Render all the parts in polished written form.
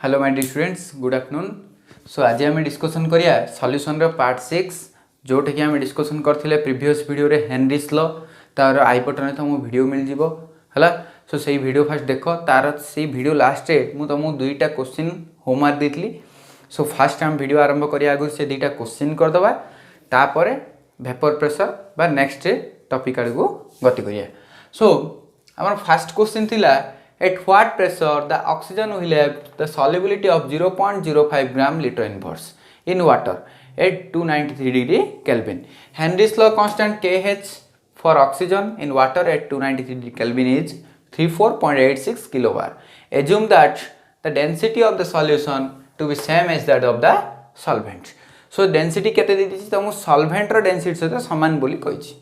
Hello my dear students good afternoon. So आज आम discussion करिया सॉल्यूशन रो पार्ट 6 जोटा कि आम डिस्कसन करथिले प्रीवियस वीडियो रे हेनरीज लॉ तार आई बटन रे तुमको वीडियो मिल जिवो हला। सो सेही वीडियो फर्स्ट देखो तार सेही वीडियो लास्ट रे मु तुमको दुईटा क्वेश्चन होमवर्क देतली। सो फास्ट आम वीडियो आरंभ करिया आगु से दुईटा क्वेश्चन कर दबा तापरे वेपर प्रेशर बा नेक्स्ट टॉपिक आगु गति करिया। सो हमर फर्स्ट क्वेश्चन थिला at what pressure the oxygen will have the solubility of 0.05 gram liter inverse in water at 293 degree Kelvin. Henry's law constant Kh for oxygen in water at 293 degree Kelvin is 34.86 kilobar. Assume that the density of the solution to be same as that of the solvent. So density केते दे दिछि तमु solvent रो density सहित समान बोली कहिछि।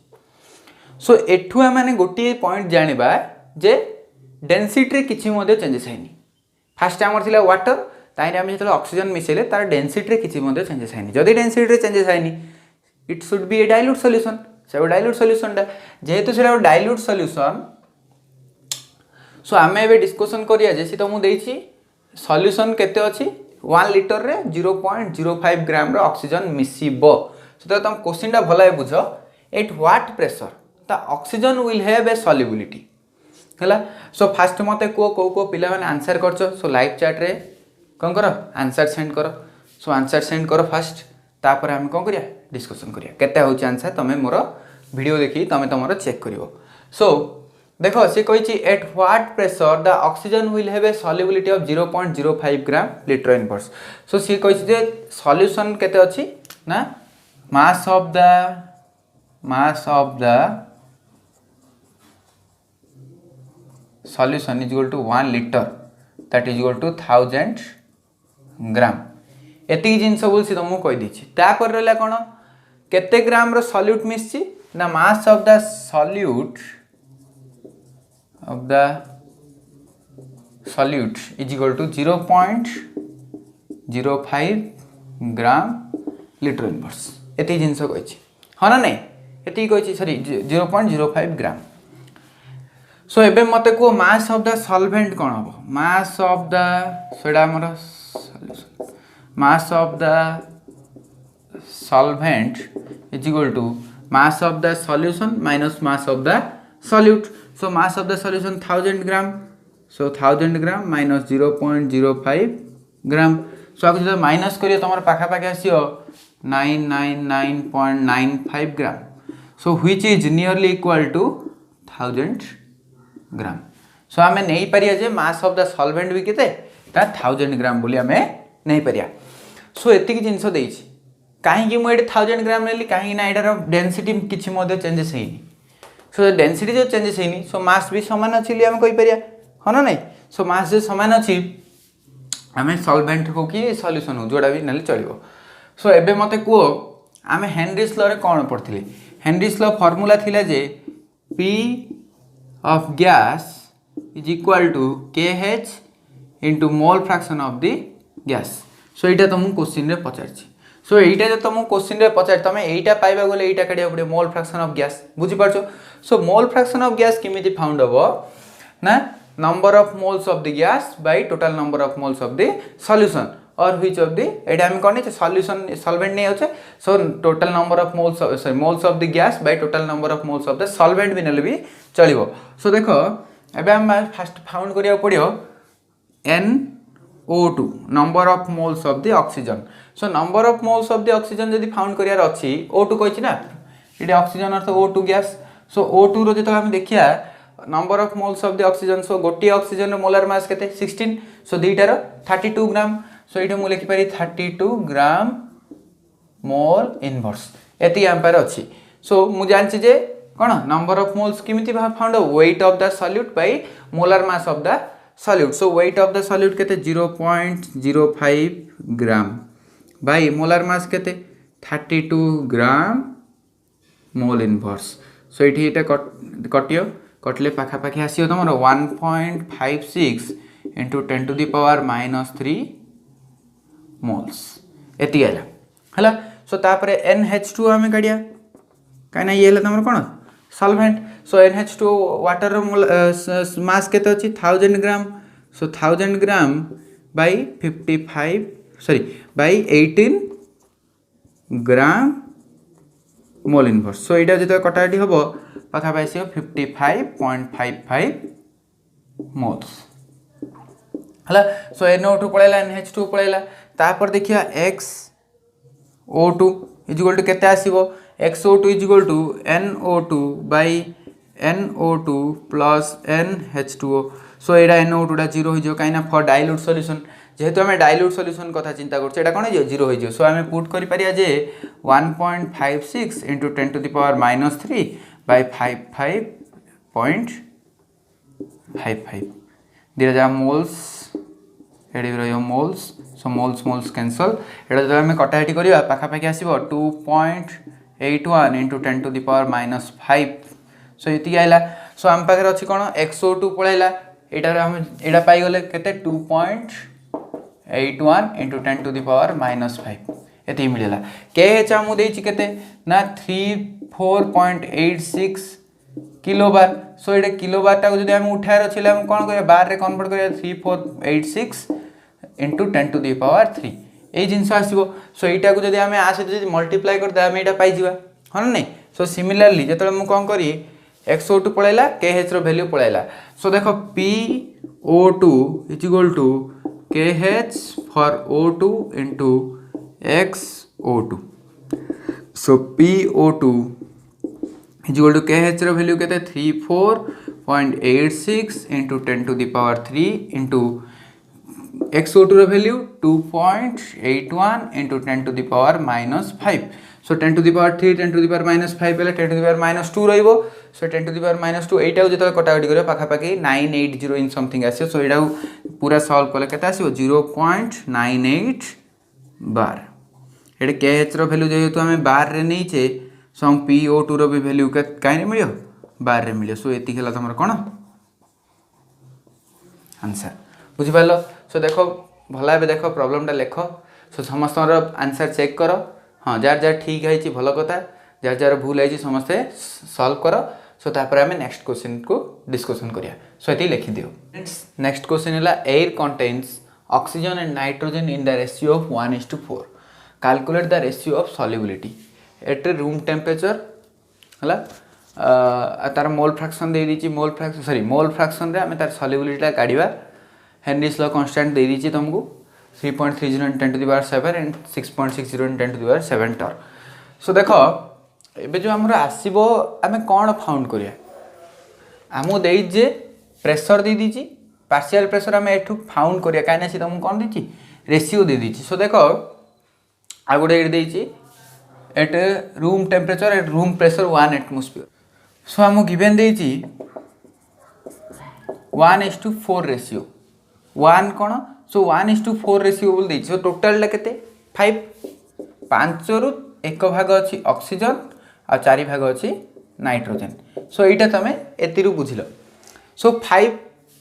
सो एठु आमे गोटे point जानिबा जे density रे किछि मधे changes हैनी। फास्ट आमर थिला वाटर ताइरे आमे जेतले ऑक्सीजन मिसेले तार डेनसीटी रे किछि मधे चेंजेस हैनी। जदि डेनसीटी रे चेंजेस हैनी it should be A dilute solution. से डाइल्यूट सॉल्यूशन डा जेहेतु सेटा डाइल्यूट सॉल्यूशन सो आमे एबे डिस्कशन करिया जे सी तमु देइछि सॉल्यूशन केते अछि 1 लीटर रे 0.05 ग्राम रो ऑक्सीजन मिसिबो। सो त तम क्वेश्चन डा भलाय बुझो eight what pressure the oxygen will have a solubility हला। सो फास्ट मते को पिला माने आंसर करछो। सो लाइव चैट रे कोन करो आंसर सेंड करो। सो आंसर सेंड करो फास्ट तापर हम कोन करिया डिस्कशन करिया केते होची आंसर तमे मोर वीडियो देखि तमे तमरो चेक करिवो। सो देखो से कहिछि at what pressure the oxygen will have a solubility of 0.05 gram litre inverse. So से कहिछि जे सॉल्यूशन केते अछि ना mass of the solution is equal to 1 liter that is equal to 1000 ग्राम। एति जिंस बोल सी तुमको कहि दिछि तापर रहला कोन केते ग्राम रो सॉल्यूट मिसछि ना mass of the solute is equal to 0.05 gram litre inverse. एति जिंस कहिछि ह ना नै एति कहिछि सॉरी 0.05 ग्राम। सो एबे मते को मास ऑफ द सॉल्वेंट कोन हो मास ऑफ द सेडा हमर solution mass of the solvent is equal to mass of the solution minus mass of the solute. So mass of the solution 1000 gram. So 1000 gram minus 0.05 gram. So आगु जब minus करियो तमर पाखा पाखे आसियो 999.95 gram. So which is nearly equal to 1000 gram. So आमे नहीं परिया जे मास ऑफ द सॉल्वेंट भी केते ता 1000 ग्राम बोली आमे नहीं परिया। सो एति की जिंस देइछि काहे कि मु एटे 1000 ग्राम लेली काहे ना एटार डेंसिटी किछि मधे चेंजेस हेनी। सो डेंसिटी जो चेंजेस हेनी सो मास भी समान अछि li आमे कहि परिया ह ना नै। सो मास जे समान अछि आमे सॉल्वेंट को कि सॉल्यूशन हो जोडा भी नले चलिबो। सो एबे मते को आमे हेनरीज लॉ रे कोन पढथिले हेनरीज लॉ फार्मूला थिला जे P of gas is equal to Kh into mole fraction of the gas. So एटा तुमको क्वेश्चन रे पचारछि। सो एटा जे तुमको क्वेश्चन रे पचार तमे एटा पाइबा गले एटा काढिया पड़े मोल फ्रैक्शन ऑफ गैस बुझि पारछो। सो मोल फ्रैक्शन ऑफ गैस किमिति फाउंड हबो ना number of moles of the gas by total number of moles of the solution और व्हिच ऑफ द एटा हम कोनी सॉल्यूशन सॉल्वेंट नै होचे। So total number of moles sorry moles of the gas by total number of moles of the solvent भी नले भी चलिबो। सो देखो एबे हम फर्स्ट फाउंड करिया पड़ियो NO2 number of moles of the oxygen. So number of moles of the oxygen जदी found करियार अछि O2 कहिछि ना इडे ऑक्सीजन अर्थ O2 गैस। सो O2 रो जेतला हम देखिया number of moles of the oxygen so गोटी ऑक्सीजन रो मोलर मास केते 16। सो दुईटार 32 ग्राम। सो इडे मु लिखि पारि 32 ग्राम मोल इनवर्स एति एम्पायर अछि। सो मु जानछि जे कोन नंबर ऑफ मोल्स किमिति found weight of the solute by molar mass of the solute. So weight of the solute केते 0.05 ग्राम बाय मोलर मास केते 32 ग्राम मोल इनवर्स। सो इठी एटा कटियो कटले पाखा पाखी आसियो तमरो 1.56 into 10 to the power -3 moles एति आला हला। सो तापरे NH2 हमें काढिया काना ये हला तमरो कोन सॉल्वेंट। सो NH2 वाटर मास केते अछि 1000 gram. So 1000 gram by 55 sorry by 18 gram mole inverse. So यहाँ जो कटाकटी हम पाखापाखि आस 55.55 मोल्स है। सो NO2 पलैला NH2 पलैला तापर देखिए XO2 इजिकल टू केते आसीबो XO2 is equal to NO2 by NO2 plus NH2O। So एटा NO2 टा 0 हो जो कहीं फॉर डाइल्यूट सॉल्यूशन जेहेतु आम डाइल्यूट सॉल्यूशन कथा चिंता करछे एटा कोन हो 0 हो जो। सो आम पुट करि परिया जे 1.56 into 10 to the power minus 3 by 55.55 दिरा जा मोल्स एडी रहियो मोल्स। सो मोल्स मोल्स कैंसल एटा जब आम कटाकटी करिया पाखापाखि आसीबो 2.81 into 10 to the power minus 5। सो ये आइला। सो आम पाखे अच्छी कौन XO2 पलैला यहाँ पाई गले केते 2.81 into 10 to the power minus 5 ये मिलला। KH आमको देछि केते ना 34.86 किलोबार। सो ये किलोबार टाको जदि हम उठार अछि हम कोन करिया बार रे कन्वर्ट करिया 3486 into 10 to the power 3 ए जिंस आसीबो। सो एटा को जदि हम आ सहित जदि मल्टीप्लाई करदा हम एटा पाई जिवा हन नै। सो सिमिलरली जतले मु कोन करी XO2 पलैला KH रो वैल्यू पलैला। सो देखो PO2 is equal to KH for O2 into XO2। So PO2 is equal to KH रो वैल्यू केते 34.86 into 10 to the power 3 into XO2 रो value 2.81 into 10 to the power minus 5। So 10 to the power 3 10 to the power minus 5 बेले 10 to the power minus 2 रहिबो। सो 10 to the power minus 2 एटा को जतो कटाकटी करियो पाखापाखि 980 in something आसीयो। सो एटा पूरा solve कले केते आसीबो 0.98 बार। एटा KH रो वैल्यू जेहेतु हमें बार रे नैचे सो हम PO2 रो भी वैल्यू के काहे मिलियो बार रे मिलियो। सो एति हला हमर कोन आंसर बुझि पालो। सो देखो भला बे देखो प्रॉब्लम टा लेखो। सो समस्त आंसर चेक करो हाँ जार जार ठीक है भल कथा जार जार भूल है समस्ते सॉल्व करो। सो तापर आम नेक्स्ट क्वेश्चन को डिस्कशन करिया। सो ये लिखि दियो। नेक्स्ट क्वेश्चन है air contains oxygen and nitrogen in the ratio of 1:4 calculate the ratio of solubility at room temperature है तार मोल फ्रैक्शन दे दीची mole fraction sorry mole fraction रे आम तार सॉल्युबिलिटी काढ़ा हेनरीज लॉ कांस्टेंट दे दीची तुमको 3.30 in 10 to the power 7 and 6.60 in 10 to the power 7 टर। सो देख एबे जो हमर आसीबो आमे कोन फाउंड करिया आमो देई जे प्रेशर दे दीची पार्शियल प्रेशर आमे एठु फाउंड करिया काहे ना से तुम कोन दीची रेशियो दे दीची। सो देख आ गोटे एट देईची at room temperature at room pressure 1 atmosphere. So आमो गिवन देईची 1:4 रेशियो 1 कोन सो 1:4 रेशियो बोल देछि। सो टोटल केते 5 5 रु 1 भाग अछि ऑक्सीजन आ 4 भाग अछि नाइट्रोजन। सो एटा तमे एति रु बुझिलो। सो 5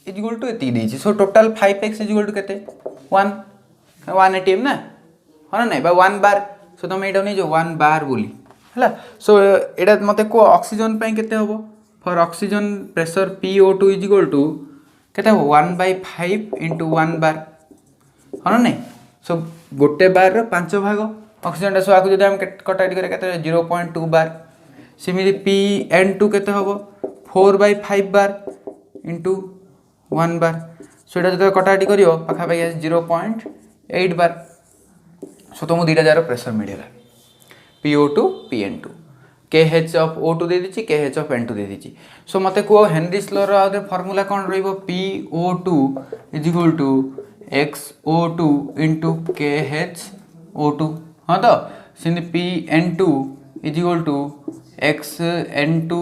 इज इक्वल टू एति देछि। So total 5x is equal to केते 1 1 एटीएम ना हन नै बा 1 बार। सो तमे एटा नै जो 1 बार बोली हला। सो एटा मते को ऑक्सीजन पई केते होबो for oxygen pressure PO2 is equal to केते 1/5 into 1 बार हाँ नहीं। सो गोटे बार 5 भाग ऑक्सीजन सो आकु जदि हम कटाकटी करे केते 0.2 बार सिमिली PN2 केते होबो 4/5 बार into 1 बार। सो एटा जदि कटाकटी करियो पाखा पाखि 0.8 बार। सो तुम दुईटा जार प्रेशर मिलेगा PO2 PN2 KH of O2 they दीची KH of N2 they दीची। So मते को हेनरीज लॉ रो आउट फार्मूला कोन रहइबो PO2 is equal to XO2 into KHO2 हाँ तो सिंध PN2 is equal to XN2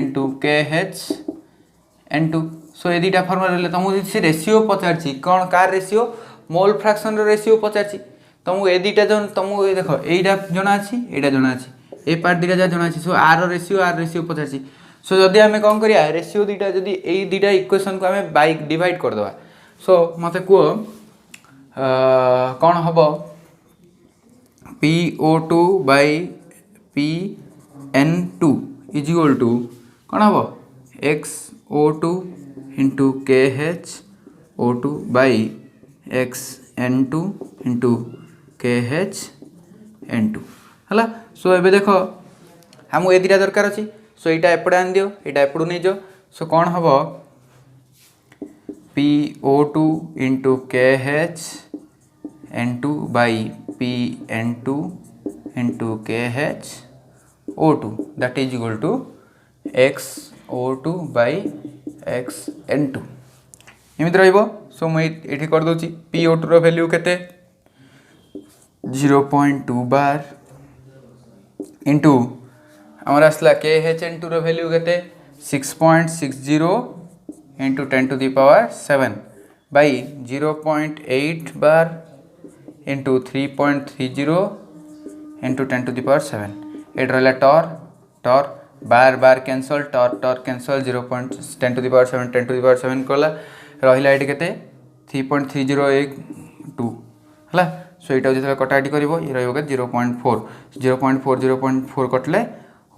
into KHN2। So ये दुटा फार्मूला रहले तुमको से रेशियो पचारछि कोन कार रेशियो मोल फ्रैक्शन रो रेशियो पचारछि तुमको ए दुटा जन तुमको देखो एटा जणा अछि एटा जणा अछि ए पार्ट दुटा जा जणा अछि। सो आर रेशियो पचारछि। सो जदि आमे कोन करिया रेशियो दुटा जदि ए दुटा इक्वेशन को आमे बाय डिवाइड कर दवा। सो मते को कौन हम PO2 by PN2 is equal to कौन हम XO2 into KHO2 by X N two into K H N two है। सो ये देख आमको ये दुटा दरकार अच्छी। सो यहाँ एपटे आन दियो, यहाँ एपटू नहीं जाओ। सो कौन हम PO2 into K H N two by PN2 into K H O2 that is equal to XO2 by XN2 एमती रहिबो। सो मुझे करदे PO2 रो वैल्यू केते 0.2 बार इंटू आमर आसला KHN2 रो वैल्यू केते 6.60 into 10 to the power 7 by 0.8 bar into 3.30 into 10 to the power 7। ये रहा torr bar bar cancel torr cancel 0.10 to the power 7 10 to the power 7 कला रहा ये के 3.3082 है। सो यहाँ जो कटाकटी कर ये रहा 0.4 कटले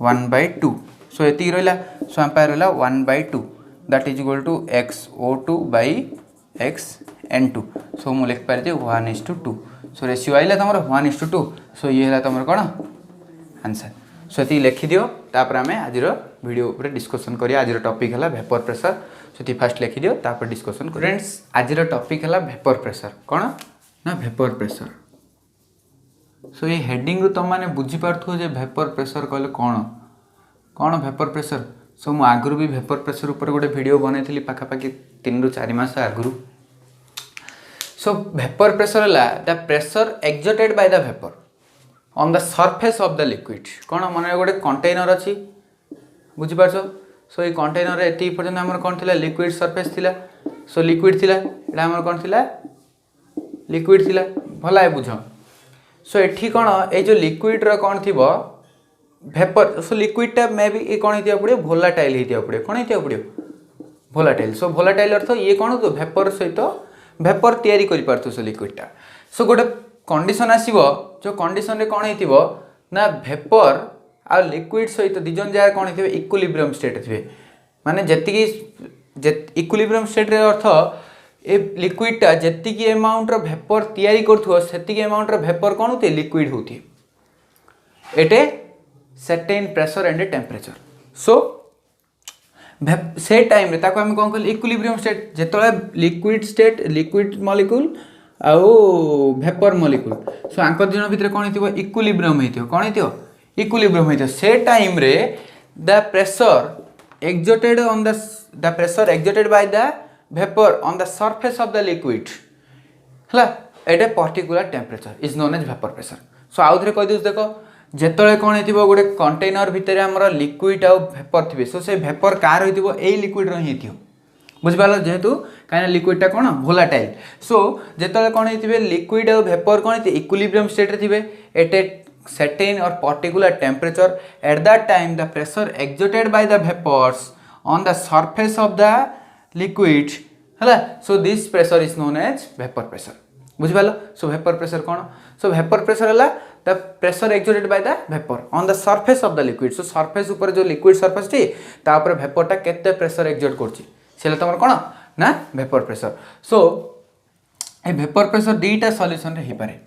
1/2। सो ये रहा। सो आम रहा 1/2 that is equal to XO2 by XN2। So मुझे लिखिपारे 1:2। सो रेशियो आइला तुम 1:2। सो ये है तुम कौन आंसर। सो ये लिखिदि तापर आम आज वीडियो उपर डिस्कसन करिया। आज टॉपिक है वेपर प्रेशर। सो ये फास्ट लिखिदि तापर डिस्कसन कर। फ्रेंड्स आज टॉपिक है वेपर प्रेशर। कौन ना वेपर प्रेशर। सो ये हेडिंग तुम मैंने बुझीपार जे वेपर प्रेशर कहले कौन कौन वेपर प्रेशर। सो मु आगुरी भी वेपर प्रेशर ऊपर गोटे वीडियो बनई पाखापाखि 3 ରୁ 4 मास आगुरी। सो वेपर प्रेशर है the pressure exerted by the vapour on the surface of the liquid. कौन मन गोटे कंटेनर अच्छी बुझीपार। सो ये कंटेनर ये पर्यटन आम कौन थी लिक्विड सरफेस थिला। सो लिक्विड थिला एटा आम कौन थिला लिक्विड थिला भला है बुझ। सो एठी कौन ये जो लिक्विड रो कौन थी वेपर। सो लिक्विडटा मे भी ये कौन होता पड़ो भोलाटाइल होता पड़ो कौन होता पड़ो भोलाटाइल। सो भोलाटाइल अर्थ ये कौन तो वेपर सहित वेपर तैयारी कर पारथु से लिक्विडटा। सो गोटे कंडीशन आसीबो जो कंडीशन रे कौन होइतिबो ना वेपर आ लिक्विड सहित दिजन जगह कौन होइतिबे इक्विलिब्रियम स्टेट थिबे। माने जेतिकी इक्विलिब्रियम स्टेट रे अर्थ ए लिक्विडटा जेतिकी अमाउंट रो वेपर तैयारी करथुओ सेतिकी अमाउंट रो वेपर कौन होते लिक्विड होती एटे certain pressure and temperature. So से टाइम रे ताको हम कौन कहले इक्विलिब्रियम स्टेट जेतले लिक्विड स्टेट लिक्विड मॉलिक्यूल आउ वेपर मॉलिक्यूल। सो आंकर दिन भितर कौन होइतिबो इक्विलिब्रियम होइतिबो कौन होइतिबो इक्विलिब्रियम होइतिबो। से टाइम रे the pressure exerted on the pressure exerted by the vapour on the surface of the liquid हला at a particular temperature is known as vapour pressure. So आउ थे कह दिस देखो जेतले कौन होइतिबो गोटे कंटेनर भितर हमर लिक्विड आउ वेपर थिबे। सो से वेपर कार होइतिबो एई लिक्विड रो हिथियो बुझिपाल जेहेतु कहीं लिक्विडटा कौन भोलाटाइल। सो जेतले कौन होइतिबे लिक्विड आउ वेपर कौन होइति इक्विलिब्रियम स्टेट रे थिबे at a certain or particular temperature at that time the pressure exerted by the vapors on the surface of the liquid है। so this pressure is known as vapor pressure बुझिपाल। so vapor pressure कौन so vapor pressure है the pressure exerted by the vapor on the surface of the liquid। so surface ऊपर जो liquid surface T ता ऊपर vapor टा केते pressure exert करछि सेला तमर कौन ना vapor pressure। so ए vapor pressure दीटा सॉल्यूशन रे हि पारे।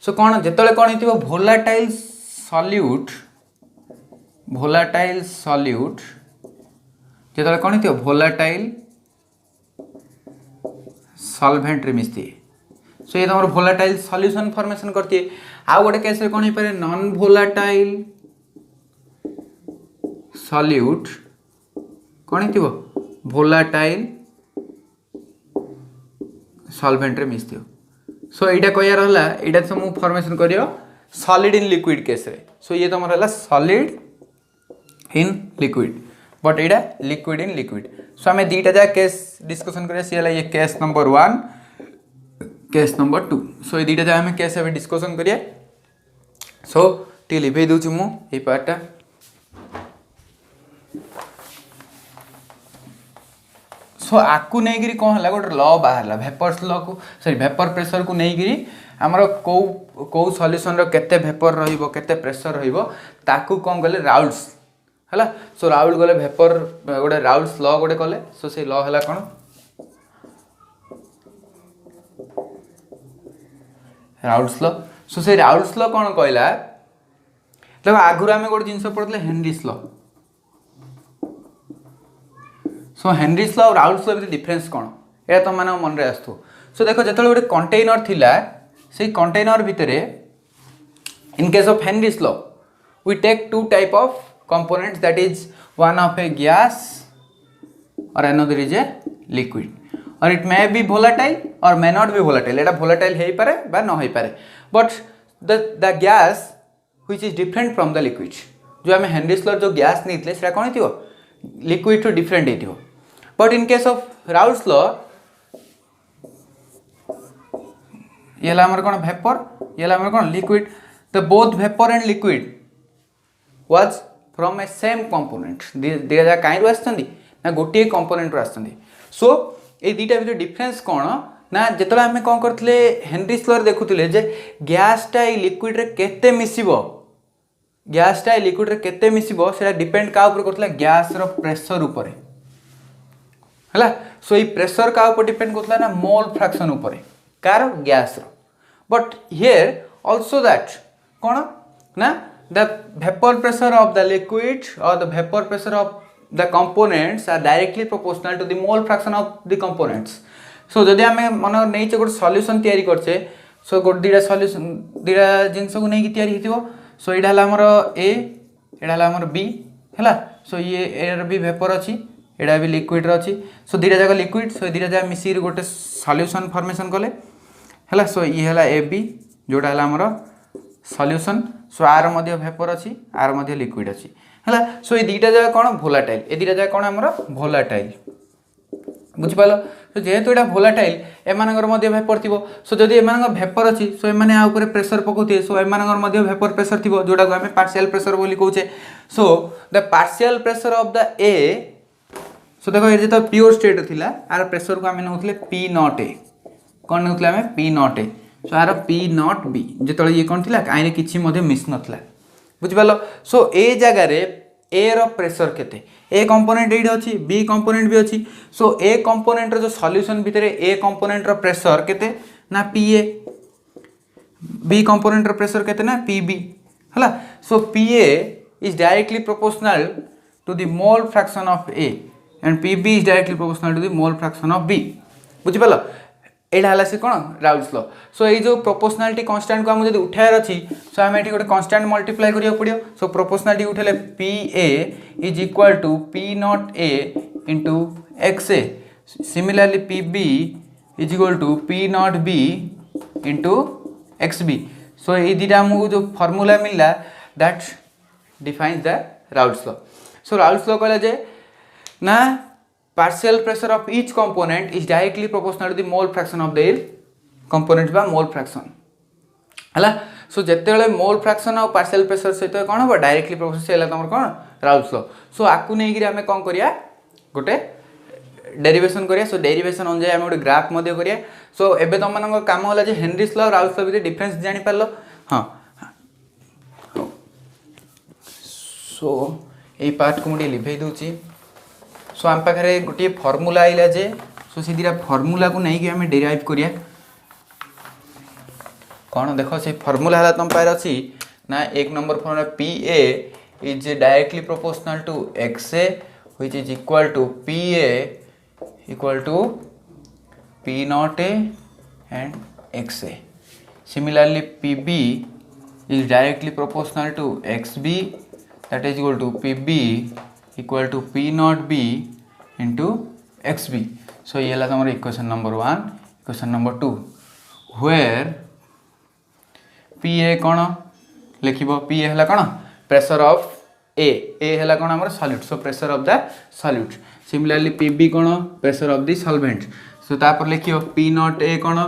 सो कौन जिते कौन हो भोलाटाइल सॉल्यूट जिते कौन हो भोलाटाइल सॉल्वेंट रे मिसती। सो ये तुम भोलाटाइल सॉल्यूशन फॉर्मेशन करती। आउ गोटे केस कौन हो पारे नॉन भोलाटाइल सॉल्यूट कौन हो भोलाटाइल सॉल्वेंट रे मिसती। सो यहाँ कह रहा यहाँ तुम फॉर्मेशन करियो सॉलिड इन लिक्विड केस रे। सो ये तुम रहा सॉलिड इन लिक्विड बट यहाँ लिक्विड इन लिक्विड। सो आम दीटा जा केस डिस्कसन करिया सी ये केस नंबर 1 केस नंबर 2। सो ये दीटा जा आम केस अभी डिस्कसन करिया। सो टी लिभे दूची मु ये पार्टटा। सो आकु नहीं कौन है गोटे लॉ बाहर वेपर्स लॉ को सॉरी वेपर प्रेशर को नहीं आमर कौ सॉल्यूशन रो केते वेपर रहिबो केते प्रेशर रहिबो ताकू कौन गले राउल्स है। सो राउल गले वेपर गोटे राउल्स लॉ गोटे कले। सो से लॉ है कौन राउल्स लॉ सो से राउल्स लॉ कौन कहला देखो आगुरी आम गोटे जिन पढ़ते Henry's law so Henry's law और राउल्स लॉ डिफरेंस कौन ये तुम मैंने मन में आसु सो देख जो गोटे कंटेनर थिला से कंटेनर भितर in case of Henry's law we take two type of components that is one of a gas or another is a liquid or it may be volatile or may not be volatile eta volatile hei pare ba no hei pare but the gas which is different from the liquid जो आम Henry's law जो gas नहीं से कौन हो liquid two different हो but in case of Raoult's law ये कौन वेपर ये कौन liquid the both vapour and liquid was from a same component दीटा जाक कहीं आसुँच ना गोटे कंपोनेंट आसुँच सो ये दुटा भर डिफरेंस कौन ना जो आम कौन करते हेनरीज लॉ देखुले जे गैसटा लिक्विड रे केते मिसिबो गैसटा लिक्विड रे केते मिसिबो सेटा डिपेंड का ऊपर करथला गैस रो प्रेशर ऊपर हैला सो ये प्रेशर का ऊपर डिपेंड करथला ना मोल फ्रैक्शन ऊपर कार गैस रो बट हियर आल्सो दैट कौन ना the vapor pressure of the liquid or the vapor pressure of the components are directly proportional to the mole fraction of the components so जदि आम मन नहीं गोटे सॉल्यूशन तैयारी करछे सो गोटे दीटा सॉल्यूशन दीटा जिनस को नहीं तैयारी हिथिबो सो एडा हला हमर ए एडा हला हमर बी हैला सो ये एयर भी वेपर अछि एडा भी लिक्विड रो अछि सो दीटा जाक लिक्विड सो दीटा जा मिसी गोटे सॉल्यूशन फॉर्मेशन कले हैला सो ये हला ए बी जोटा हला हमर सॉल्यूशन सो आर मध्य वेपर अच्छी आर मध्य लिक्विड अच्छी है सो ये दुटा जगह कौन भोलाटाइल ये दुटा जगह कौन आमर भोलाटाइल बुझिपाल तो जेहेतु यहाँ भोलाटाइल एमानकर मध्य वेपर थी सो जदि एमानकर वेपर अच्छी सो एमाने आ ऊपर प्रेशर पकाउथे सो एमानकर मध्य वेपर प्रेशर थी जोटा को आम पार्शियल प्रेशर बोली कहूचे so the partial pressure of the A so देखो ये जो प्योर स्टेट थिला आर प्रेशर को आम नौले पी नॉट ए कौन नौले आम पी नॉट ए सो आर पी नॉट बी जो ये कौन थी कहीं किसी मिस नाला बुझिपाल सो ए जगार ए रो प्रेशर केते ए कंपोनेंट ये अच्छी बी कंपोनेंट भी अच्छी सो ए कंपोनेंट जो सॉल्यूशन भितर ए कंपोनेंट रो प्रेशर केते ना पी ए बी कंपोनेंट रो प्रेशर केते ना पी बी है so P A is directly proportional to the mole fraction of A and P B is directly proportional to the mole fraction of B बुझिपाल एटा हला से कौन Raoult's law सो ये जो प्रोपोर्शनालिटी कांस्टेंट को आम जब उठार अच्छी सो आम ये गोटे कांस्टेंट मल्टीप्लाई करिया पड़ो सो प्रोपोर्शनालिटी उठेले P A is equal to P not A into X A similarly P B is equal to P not B into x B so ये दुटा आमको जो फर्मूला मिलला that defines the Raoult's law so Raoult's law कहला जे ना partial pressure of each component is directly proportional to the mole fraction of their components by mole fraction है सो जिते मोल फ्रैक्शन और पार्शियल प्रेशर सहित कौन हम डायरेक्टली प्रोपोर्शनल से तुम कौन राउल्स लॉ सो आपको नहीं आम कौन करिया गोटे डेरिवेशन करिया सो डेरिवेशन अनुसार आम गोटे ग्राफ करिया सो एबे तुम मान काम होला जे हेनरीज लॉ और राउल्स लॉ भितर डिफरेंस जानि पारलो हाँ सो ये पार्ट को मुझे लिभे दूची सो आम पाखे गोटे फर्मूला आइला जे सो से दुटा फर्मूला को नहीं आम डेराइव करिया कौन देख से फर्मूला है तुम पाखे अच्छी ना एक number formula P A is directly proportional to X A which is equal to P A equal to P not A and X A similarly P B is directly proportional to X B that is equal to P B equal to p naught b into xb so ये है तुम्हारा equation number 1 equation number 2 where p a कौन लिखिबो p a है कौन pressure of a है कौन हमर solute so pressure of the solute similarly p b कौन pressure of the solvent so तापर लिखियो p नॉट a कौन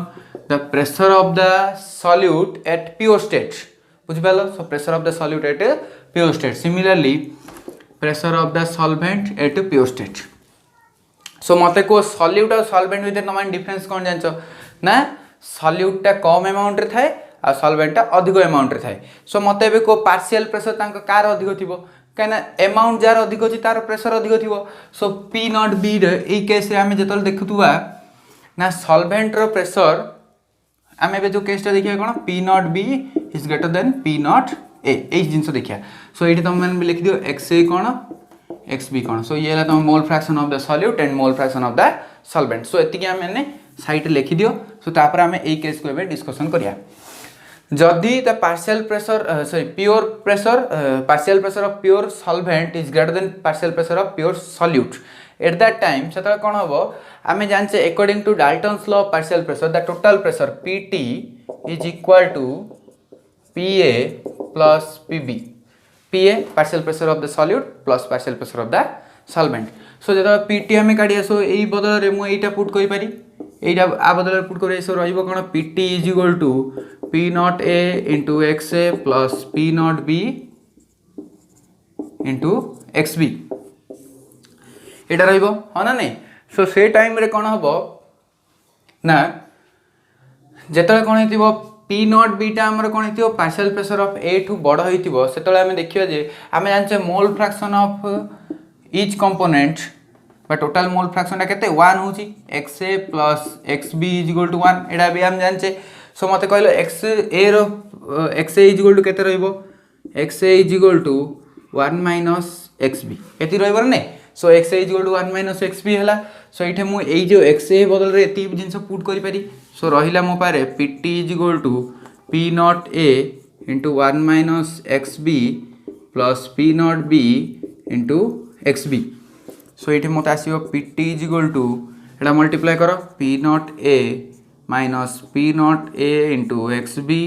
the pressure of the solute at pure state बुझिपालो so pressure of the solute at pure state similarly pressure of the solvent at pure state so मत को solute और solvent भितर तुम difference कौन जान ना सॉल्यूटा कम अमाउंट रे थाए आ सॉल्वेंटा अधिक अमाउंट रे थाए सो मत ए को पार्शियल प्रेशर तांका कार अधिक थिबो कहीं अमाउंट जार अधिक अच्छी तार प्रेशर अधिक थी सो पी नॉट बी रे केस रे आम जो देखुआ ना सॉल्वेंट रो प्रेशर आम ए जो केसटा देखिए कौन P not be is greater then P not a यही जिन देखिए सो ये तुम मैंने लिखि दियो एक्स ए कौन एक्स बी कौन सो ये तुम mole fraction of the solute and mole fraction of the solvent so एतिकी मैंने साइड लिखि दियो सो तापर आम ए केस को डिस्कसन करिया जदि the partial pressure sorry pure pressure partial pressure of pure solvent is greater than partial pressure of pure solute at that time से कौन हम आम जाने according to Dalton's law of partial pressure the total pressure PT is equal to PA plus PB PA partial pressure of the solute plus partial pressure of the solvent so जो PT आम काढ़िया सो यही बदल में मुझे put करी এইটা आ बदल put कर सो रहा PT is equal to P not A into X A plus P not B into x B यहाँ हाँ ना नहीं सो से टाइम रे कौन हम ना जिते कौन हो पी नॉट बीटा आमर कौन हो पार्शियल प्रेशर ऑफ ए ठू बड़ हो से आम देखिए जे आम जाने mole fraction of each component बा टोटाल मोल फ्रैक्शन के वन हूँ X A plus X B is equal to one यहाँ भी आम जाने सो मत कहल X A X A is equal to के X A is equal to one minus X B ये रही so X A is equal to one minus X B है सो ये मुझे जो एक्स ए बदल में ये जिन पुट करी सो रहा मो पारे P T is equal to P not A into one minus X B plus P not B into x B so ये मत आसो P T is equal to एटा मल्टीप्लाई कर P not A minus P not A into x B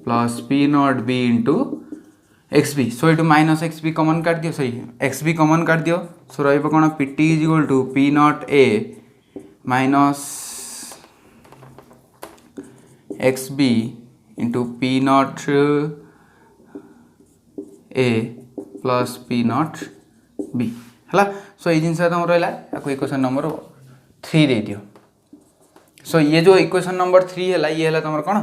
plus P not B into x B so ये minus X B कमन काट दियो सही x B कमन काट दियो सो रहा P T is equal to P not A minus X B into P not A plus P not B है so ये जिनस तुम रहा है इक्वेशन नंबर 3 दे दियो सो ये जो इक्वेशन नंबर 3 है ये है तुम कौन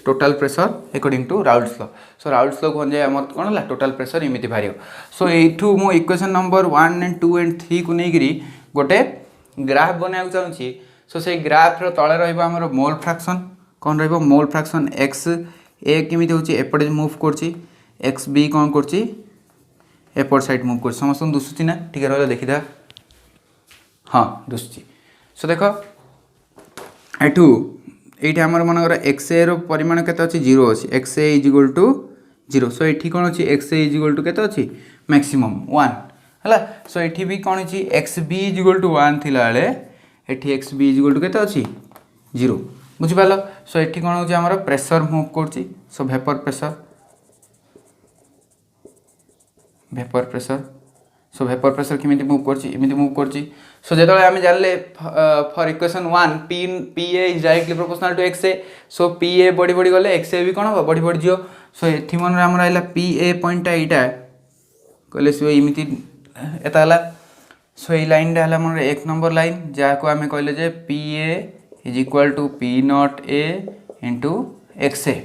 total pressure according to Raoult's law so Raoult's law कहते आम कौन है टोटाल प्रेशर एमती बाहर सो यू मो इक्वेशन नंबर 1 एंड 2 एंड 3 को लेकर गोटे ग्राफ बनाया चाहिए सो से ग्राफ तले रहा मोल फ्रैक्शन कौन रोल फ्रैक्शन एक्स ए केमी होपटे मुव कर बी कौन कर एपट साइड मुव कर समस्त दुसुची ना ठीक रहा देखी था हाँ दुसुची सो देख एठू ये आमर मनकर एक्स ए परिमाण के जीरो अच्छी X A is equal to zero so ये कौन अच्छी X A is equal to के मैक्सिमम 1 है सो ये भी कौन अच्छी X B is equal to 1 थी बेले ये X B is equal to के जीरो बुझिपाल सो ये कौन होमर प्रेशर मुव कर so vapour pressure so vapour pressure केमी मुव कर सो जो आम जानले for equation 1 P A is directly proportional to X A so P A बढ़ी बढ़ी गले एक्स ए भी कौन हम बढ़ी बढ़ी जीव सो ये मन आम रहा पी ए पॉइंटा यहाँ कहले सी एमती एता सो ये लाइनटा है मोर 1 नंबर लाइन जहाँ को आम कहले जे P A is equal to P not A into X A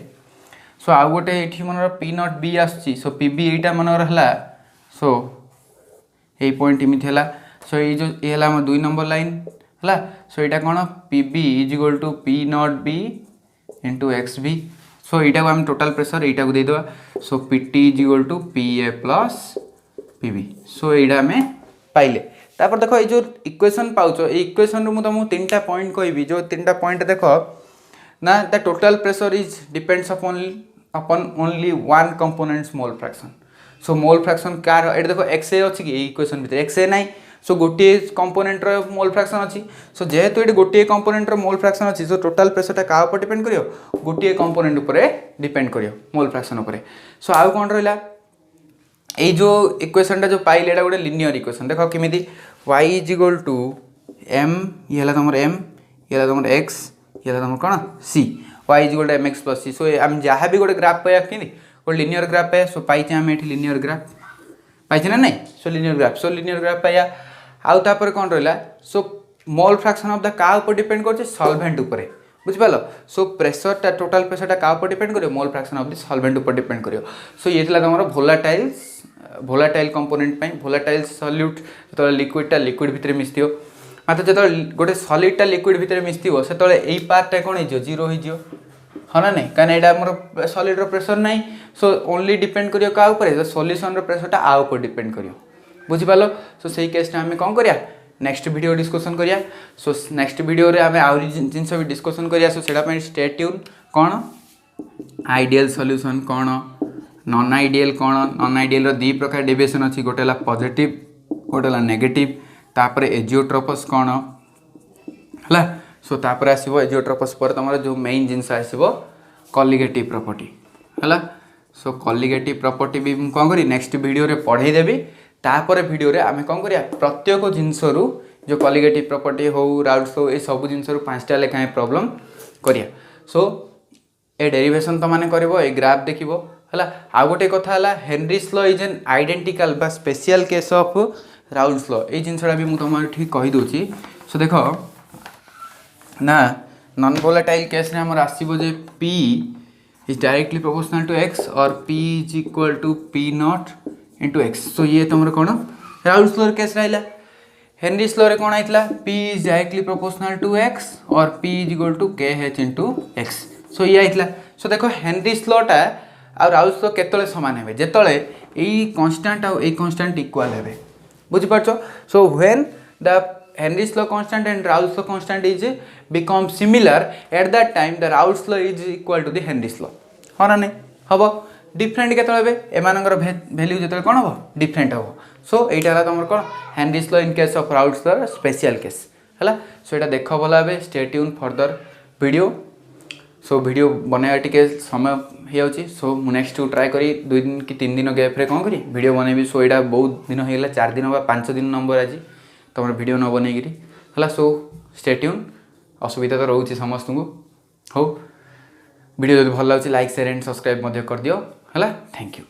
so आउ गोटे ये मन पी नॉट बी आसो सो पी बी यहाँ मनर है सो यही पॉइंट एमती है सो ये जो ये है 2 नंबर लाइन है सो यहाँ कौन P B is equal to P not B into x B so यहाँ को आम टोटाल प्रेशर यहाँ को देदेवा so P T is equal to P A plus P B so यहाँ आम पाइले तापर देख ये जो इक्वेशन पाउच इक्वेशन रु तुमको 3टा पॉइंट कहबी जो 3टा पॉइंट देख ना the total pressure is depends upon only one components mole fraction so mole fraction car ये देखो एक्स ए अच्छी कि इक्वेशन भितर एक्स ए नाई सो गोटे कंपोनेंटर मोल फ्रैक्शन अच्छी सो जेहेतु ये गोटे कंपोनेंटर मोल फ्रैक्शन अच्छी सो टोटाल प्रेशरटा क्या ऊपर डिपेंड करियो गोटे कंपोनेंट ऊपर डिपेंड करियो मोल फ्रैक्शन ऊपर सो आउ कौन रहा ये जो इक्वेशनटा जो पाइले एटा गोटे लिनियर इक्वेशन देख केमी y is equal to M ये है तुम एम ये है तुम एक्स ये है तुम कौन सी y is equal to m x plus c so आम जहाँ भी गोटे ग्राफ पाया कि गोटे लिनियर ग्राफ पाया सो पाइचे आम ये लिनियर ग्राफ पाइचे ना नहीं सो लिनियर ग्राफ पाया आउ तापर कौन रहा सो मोल फ्रैक्शन ऑफ द का ऊपर डिपेंड कर सॉल्वेंट ऊपर बुझिपाल सो प्रेशरटा टोटाल प्रेशरटा का ऊपर डिपेंड करियो मोल फ्रैक्शन ऑफ द सॉल्वेंट ऊपर डिपेंड करियो सो ये तुम भोलाटाइल कंपोनेंट भोलाटाइल सॉल्यूट जो लिक्विडटा लिक्विड भितर मिसथि मात्र जो गोटे सॉलिडटा लिक्विड भितर मिसथि से यही पार्टा कौन हो जीरो हो हाँ ना नहीं कहीं यहाँ आम सॉलिड प्रेशर ना सो ओनली डिपेंड करियो का ऊपर सॉल्यूशन प्रेशरटा आ ऊपर डिपेंड करियो बुझिपाल सो से केसटा आम कौन करिया नेक्स्ट वीडियो डिस्कशन करिया सो नेक्स्ट वीडियो रे आम आउरी जिनस भी डिस्कशन करिया सो सेटा स्टे ट्यून कौन आइडियल सॉल्यूशन कौन नॉन आइडियल कौन नॉन आइडियल दी प्रकार डेविएशन अच्छी गोटे है पॉजिटिव गोटे है नेगेटिव तापर एजियोट्रोपस कौन है सो तापर आसो एजियोट्रोपस पर तुम जो मेन जिनस आसो कॉलिगेटिव प्रॉपर्टी है सो कॉलिगेटिव प्रॉपर्टी भी कौन करी नेक्स्ट वीडियो रे पढ़ाई देवी तापर वीडियो रे आमे कौन करिया प्रत्येक जिनसरू जो कॉलिगेटिव प्रॉपर्टी हो राउट्स हो ये सब जिनसरू 5टा लेखाएं प्रॉब्लम करिया सो ए डेरिवेशन तो माने करिवो ए ग्राफ देखिवो हला आ गोटे कथा हला Henry's law is an identical बा special case of Raoult's law ए जिनसडा भी मु तुम ठीक कहि दोची सो देखो ना नॉन वोलेटाइल केस रे हमर आसीबो जे p is directly proportional to x और p is equal to p nought into x so ये तुम कौन राउल्स लॉ केस रहा हेनरीज लॉ रे कौन आइतला p is directly proportional to x और p is equal to kh into x so ये आइतला सो देखो हेनरीज लॉटा आ राउल्स लॉ केतले समान हेबे जेतले एई कांस्टेंट आ एई कांस्टेंट इक्वल हेबे बुझि पाछो so when the Henry's law constant and Raoult's law constant is become similar at that time the Raoult's law is equal to the Henry's law हो ना नहीं हबो डिफरेंट केतले हेबे एमानकर वैल्यू जेतले कोन हबो डिफरेंट हबो सो एटा हला तमर कोन Henry's law in case of Raoult's law special case हला सो एटा देखो भला हेबे stay tune further video so video बनाया टिके समय हो सो मु नेक्स्ट ट्राए करी 2 दिन कि 3 दिन गैप रे कौन करी वीडियो बनैबी सो एटा बहुत दिन हो गला 4 दिन बा 5 दिन नंबर आज तुम वीडियो न बनईकरी है सो स्टे ट्यून असुविधा तो रोचे समस्त को हो वीडियो जो भल लगे लाइक शेयर एंड सब्सक्राइब कर दियो है थैंक यू।